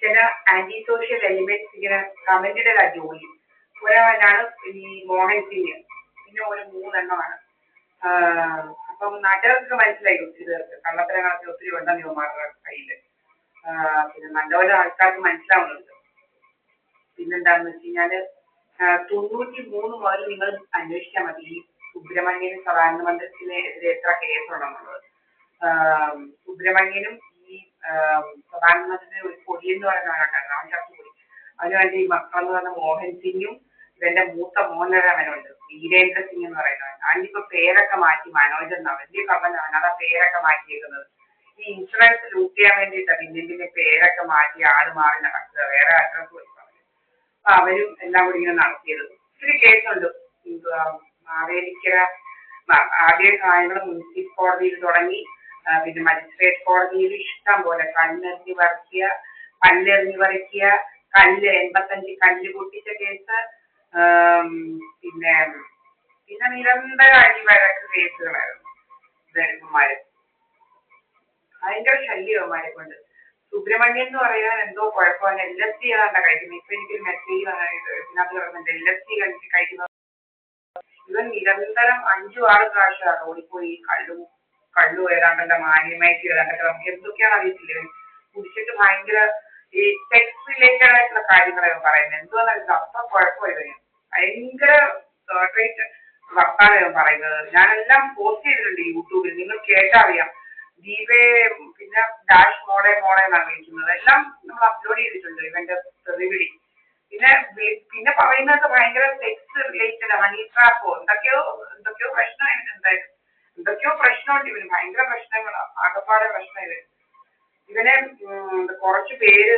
ചില anti social elements ഇങ്ങനെ comment ഇടലാ ജോലി. ഒരാളാണ് ഈ മോഹൻ സിംഗ്, പിന്നെ ഒരു 3 എണ്ണമാണ്. അപ്പം നാട്ടുകാർക്ക് മനസ്സിലായി ഒത്തിരി പേർക്ക് കള്ളത്തരങ്ങളൊക്കെ ഒത്തിരി ഉണ്ടെന്ന് ഇവന്മാരുടെ കയ്യില്. പിന്നെ നല്ലപോലെ ആൾക്കാർക്ക് മനസ്സിലാവുന്നുണ്ട്. പിന്നെന്താന്ന് വെച്ച് കഴിഞ്ഞാല് 93 മുതൽ നിങ്ങൾ അന്വേഷിച്ചാൽ മതി ഈ സുബ്രഹ്മണ്യൻ പ്രധാനമന്ത്രിക്കെതിരെ എത്ര കേസുണ്ടെന്നുള്ളത്. സുബ്രഹ്മണ്യനും ഈ പ്രധാനമന്ത്രിയുടെ ഒരു പൊടിയെന്ന് പറയുന്നവരുണ്ടായിരുന്നു, അവൻ ചത്തുപോയി. അതിനുവേണ്ടി ഈ മക്കളെന്ന് പറഞ്ഞ മോഹൻ സിംഗും ഇവന്റെ മൂത്ത മോനവനുണ്ട് വീരേന്ദ്ര സിംഗ് എന്ന് പറയുന്നവൻ. അതിനിപ്പോ പേരൊക്കെ മാറ്റി മനോജ് എന്നാ, വലിയ കള്ളനാണ്. അതാ പേരൊക്കെ മാറ്റിയേക്കുന്നത്. ഈ ഇൻഷുറൻസ് ലൂട്ട് ചെയ്യാൻ വേണ്ടിയിട്ടാണ് പിന്നെ പേരൊക്കെ മാറ്റി ആള് മാറി നടക്കുക, വേറെ അഡ്രസ് കൊടുക്കുക. അപ്പൊ അവരും എല്ലാം കൂടി ഇങ്ങനെ നടത്തിയത്. ഒത്തിരി കേസുണ്ട്. മാവേലിക്കര ആദ്യ കാര്യങ്ങൾ മുനിസിപ്പൽ കോടതിയിൽ തുടങ്ങി, പിന്നെ മജിസ്ട്രേറ്റ് കോടതിയിൽ ഇഷ്ടം പോലെ കണ്ണെത്തി വർക്കിയ പല്ലെറിഞ്ഞ് പറിക്കുക, കല്ല് 85 കല്ല് പൊട്ടിച്ച കേസ്, ആം, പിന്നെ പിന്നെ നിരന്തര അടിവഴക്ക് കേസുകളായിരുന്നു ഇവന്മാര്. ഭയങ്കര ശല്യവന്മാരെ കൊണ്ട്. സുബ്രഹ്മണ്യൻ എന്ന് പറയാൻ എന്തോ കുഴപ്പമാണ്, LSD ഏതാണ്ടാ കഴിക്കുന്നത്. ഇപ്പൊ എനിക്കൊരു മെസ്സേജ് ഇതിനകത്ത് കിടക്കുന്നുണ്ട്, LSD കഴിക്കുന്നത്. ഇവൻ നിരന്തരം 5-6 പ്രാവശ്യമാണ് ഓടിപ്പോയി കള്ളു ഏതാണ്ടല്ല മാന്യമായിട്ട് ഏതാണ്ടൊക്കെ നമുക്ക് എന്തൊക്കെയാണ് അറിയത്തില്ല. ഇവൻ കുടിച്ചിട്ട് ഭയങ്കര ഈ സെക്സ് റിലേറ്റഡ് ആയിട്ടുള്ള കാര്യങ്ങളാണ് പറയുന്നത്. എന്തുവാന്ന് അത്ര കുഴപ്പമില്ല ഇവന്. ഭയങ്കര റേറ്റ് വർത്താനം ഇവൻ പറയുന്നത്. ഞാനെല്ലാം പോസ്റ്റ് ചെയ്തിട്ടുണ്ട് യൂട്യൂബിൽ, നിങ്ങൾ കേട്ടാ അറിയാം. ദീപേ പിന്നെ ഡാഷ് മോളെ മോളെ എന്നാണ് വിളിക്കുന്നത്. എല്ലാം നമ്മൾ അപ്ലോഡ് ചെയ്തിട്ടുണ്ട് ഇവന്റെ തെറിവിളി. പിന്നെ പിന്നെ പറയുന്നതൊക്കെ ഭയങ്കര സെക്സ് റിലേറ്റഡ്, ഹണി ട്രാപ്പോ എന്തൊക്കെയോ പ്രശ്നം എന്തായാലും എന്തൊക്കെയോ പ്രശ്നമുണ്ട് ഇവന്. ഭയങ്കര പ്രശ്നങ്ങളാ, ആകപ്പാടെ പ്രശ്നം ഇവന്. ഇവനെ കുറച്ച് പേര്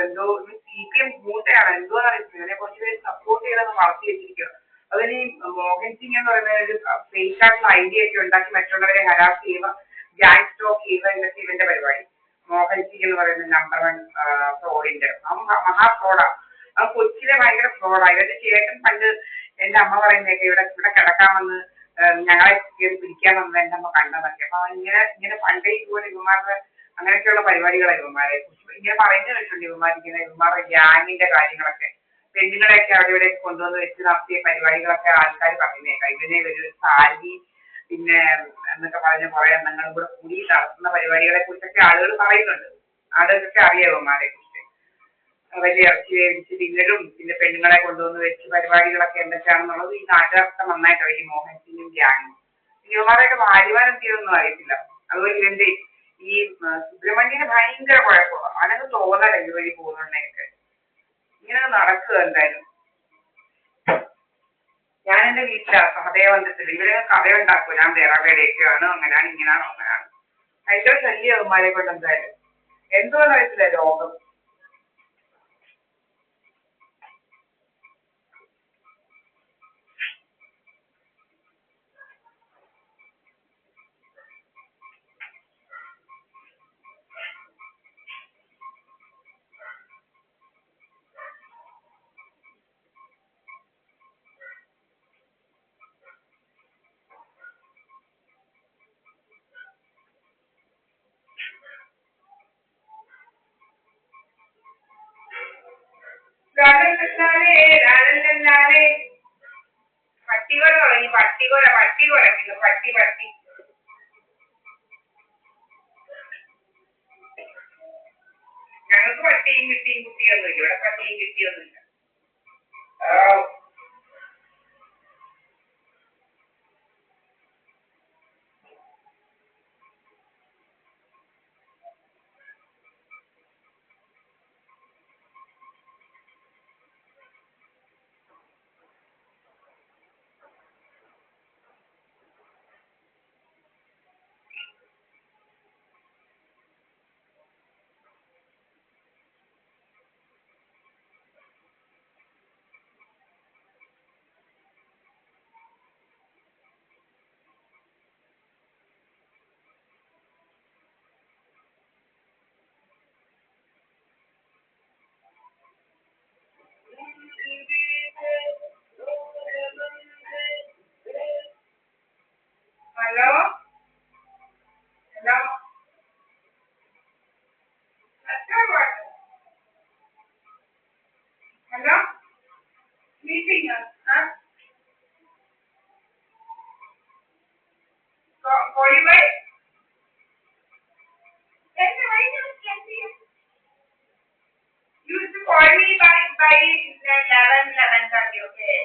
എന്തോ CPM മൂട്ടയാണ് എന്തോന്ന് അറിയില്ല. ഇവനെ കുറച്ച് പേര് സപ്പോർട്ട് ചെയ്തൊന്ന് വളർത്തി വെച്ചിരിക്കുക. അതിന് ഈ മോഹൻ സിംഗ് എന്ന് പറയുന്ന ഒരു ഫേക്ക് ആയിട്ടുള്ള ഐഡിയ ഒക്കെ ഉണ്ടാക്കി മറ്റുള്ളവരെ ഹരാസ് ചെയ്യുക, ഗ്യാങ് സ്റ്റോക്ക് ചെയ്യുക, ഇതൊക്കെ ഇവന്റെ പരിപാടി. മോഹൻ സിംഗ് എന്ന് പറയുന്ന നമ്പർ 1 ഫ്രോഡിന്റെ മഹാ ഫ്രോഡാ. ആ കൊച്ചിലെ ഭയങ്കര ഫ്രോഡാ. ഇവന്റെ ചേട്ടൻ പണ്ട് എന്റെ അമ്മ പറയുന്നതൊക്കെ ഇവിടെ കിടക്കാൻ വന്ന് ഞങ്ങളെ കയറി പിടിക്കാൻ വന്നത് എന്റെ അമ്മ കണ്ടതൊക്കെ. അപ്പൊ ഇങ്ങനെ പണ്ടേ ഇതുപോലെ ഇവന്മാരുടെ അങ്ങനെയൊക്കെയുള്ള പരിപാടികളാണ് ഇവന്മാരെ. ഇങ്ങനെ പറയുന്നത് കേട്ടിട്ടുണ്ട് ഇവന്മാരുടെ ഗ്യാങ്ങിന്റെ കാര്യങ്ങളൊക്കെ. പെണ്ണുങ്ങളെയൊക്കെ അവിടെ ഇവിടെ കൊണ്ടുവന്ന് വെച്ച് നടത്തിയ പരിപാടികളൊക്കെ ആൾക്കാർ പറയുന്നേക്കാം. ഇവനെ ഒരു സാരി പിന്നെ എന്നൊക്കെ പറഞ്ഞ കുറെ എണ്ണങ്ങളും കൂടെ കൂടി നടത്തുന്ന പരിപാടികളെ കുറിച്ചൊക്കെ ആളുകൾ പറയുന്നുണ്ട്. ആളുകൾക്കൊക്കെ അറിയാം ഇവന്മാരെ കുറിച്ച്. വലിയ ഇറച്ചി വേവിച്ച് തിന്നലും പിന്നെ പെണ്ണുങ്ങളെ കൊണ്ടുവന്ന് വെച്ച് പരിപാടികളൊക്കെ എന്തൊക്കെയാണെന്നുള്ളത് ഈ നാട്ടുകാർക്ക് നന്നായിട്ട് അറിയും. മോഹൻ സിംഗും ഗ്യാങ്ങും ഇവന്മാരെയൊക്കെ ഭാര്യമാരും തീരൊന്നും അറിയത്തില്ല. അതുപോലെ ഇവന്റെ ഈ സുബ്രഹ്മണ്യന് ഭയങ്കര കുഴപ്പമാണ്. അവനൊക്കെ തോന്നല ഇതുവഴി പോകുന്നുണ്ടെങ്കിൽ ഇങ്ങനെ നടക്കുക എന്തായാലും. ഞാൻ എന്റെ വീട്ടിലാ സഹദേവന്തത്തിൽ ഇവരെ കഥയുണ്ടാക്കും. ഞാൻ വേറെയൊക്കെയാണ്, അങ്ങനെയാണ് ഇങ്ങനെയാണോ അങ്ങനെയാണ്. ഭയങ്കര ശല്യം അവന്മാരെ കൊണ്ട് എന്തായാലും. എന്തുകൊണ്ടാ അറിയത്തില്ല രോഗം. പട്ടികൊല തുടങ്ങി, പട്ടികൊല പട്ടി. ഞങ്ങൾക്ക് പട്ടിയും കിട്ടിയും കുട്ടിയൊന്നുമില്ല. ഇവിടെ പട്ടിയും കിട്ടിയൊന്നുമില്ല. ഹലോ ഹലോ ഹലോ മീറ്റിംഗ് കോഴിവൈ You used to call me by 11:30, okay?